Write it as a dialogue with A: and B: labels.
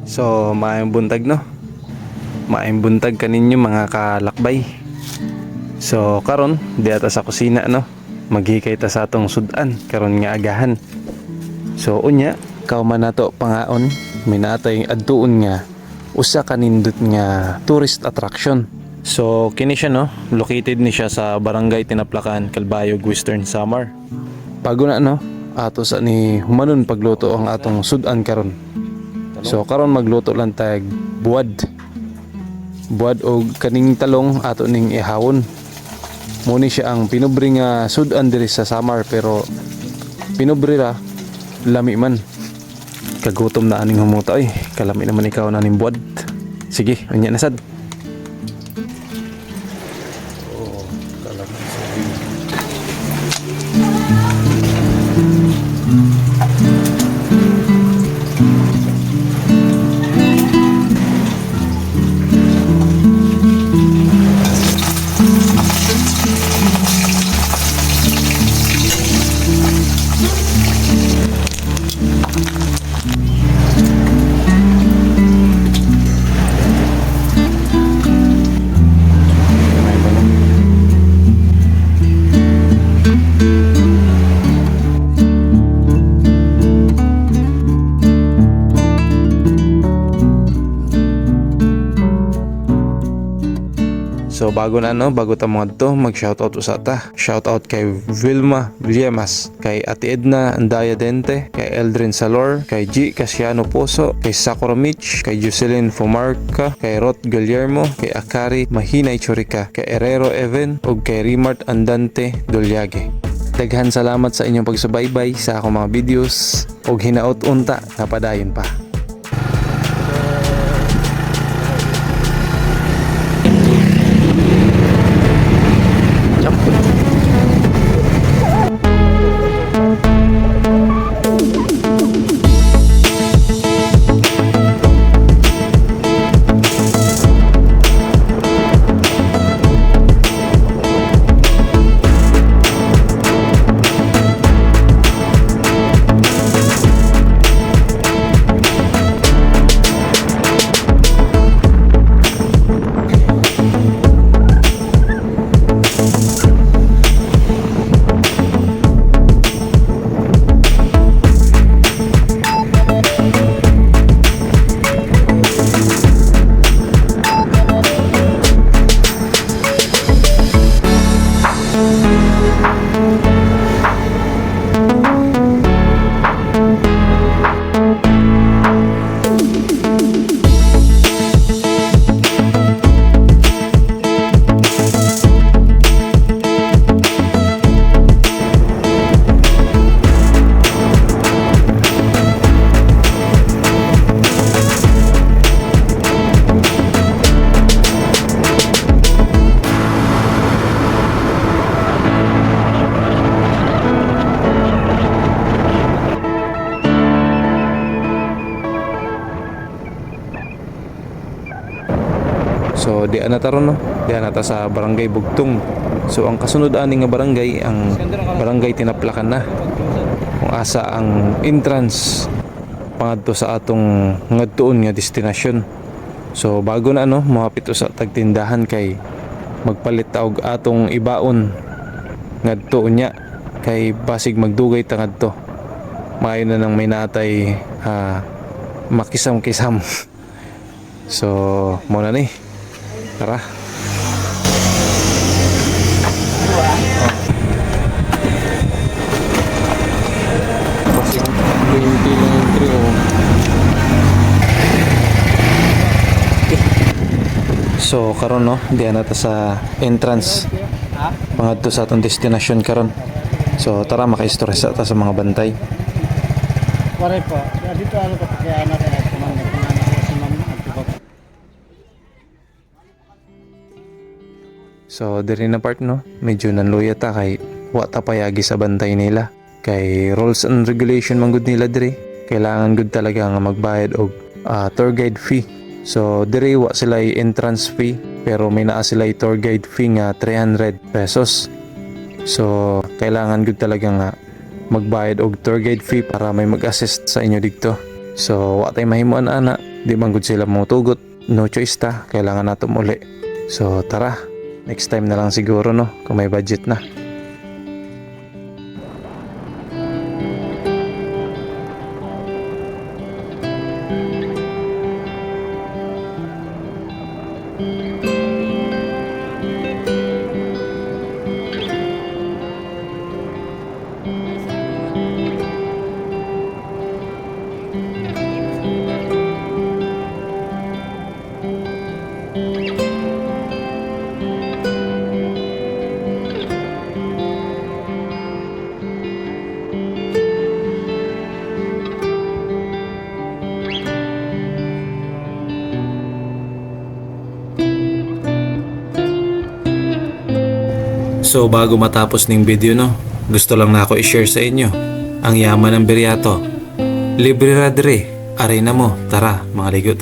A: So, maayong buntag no. Maayong buntag kaninyo mga kalakbay. So, karon di ata sa kusina no. Maghikay ta sa atong sudan karon nga agahan. So, unya kauman nato pangaon may natay adtuon nga usa ka nindot nga tourist attraction. So, kini siya no. Located ni siya sa Barangay Tinaplakan, Calbayog, Western Samar. Bago na no, ato sa ni humanon pagluto ang atong sudan karon. So karon magluto lang tag buwad o kaning talong ato ning ihawon. Muni siya ang pinubri nga sudan diri sa Samar, pero pinubri ra lami man. Kagutom na aning humuta ay kalami naman ikaw na ning buwad. Sige, unya na sad. So bago ta mga to, mag-shoutout sa ta. Shoutout kay Vilma Villemas, kay Ate Edna Andaya Dente, kay Eldrin Salor, kay G Casiano Poso, kay Sakura Mitch, kay Jocelyn Fumarca, kay Rot Guillermo, kay Akari Mahinay Chorica, kay Herrero Evan, ug kay Rimart Andante Dolyage. Daghan salamat sa inyong pagsubaybay sa akong mga videos ug hinaot unta nga padayon pa. So di anata ron no, di anata sa Barangay Bugtong. So ang kasunod ani nga barangay ang Barangay Tinaplakan na. Kung asa ang entrance pangadto sa atong ngadtuon nga destinasyon. So bago na no, mahapit sa tagtindahan kay magpalit ta og atong ibaon ngadto unya kay basig magdugay ta ngadto. Maayo na nang may natay makisam-kisam. So mo na ni. Tara. So karon no, diyan nata sa entrance pangadto sa atong destinasyon karon. So tara maka-istorya sa ta sa mga bantay.
B: Pare po, dito ano ka kaya anak na kumanda si ma'am agtubot.
A: So diri na part no, medyo nanluya ta kay wa ta payagi sa bantay nila. Kay rules and regulation man gud nila diri. Kailangan gud talaga nga magbayad og tour guide fee. So diri wa sila entrance fee, pero may naa sila tour guide fee nga 300 pesos. So kailangan gud talaga nga magbayad og tour guide fee para may mag-assist sa inyo dito. So wa tay mahimuan ana, Di man gud sila mo tugot. No choice ta, kailangan nato muli. So tara, next time na lang siguro no, kung may budget na. So bago matapos ng video no, gusto lang na ako i-share sa inyo ang yaman ng Biriato. Libre ra dire, aray na mo, tara mga ligot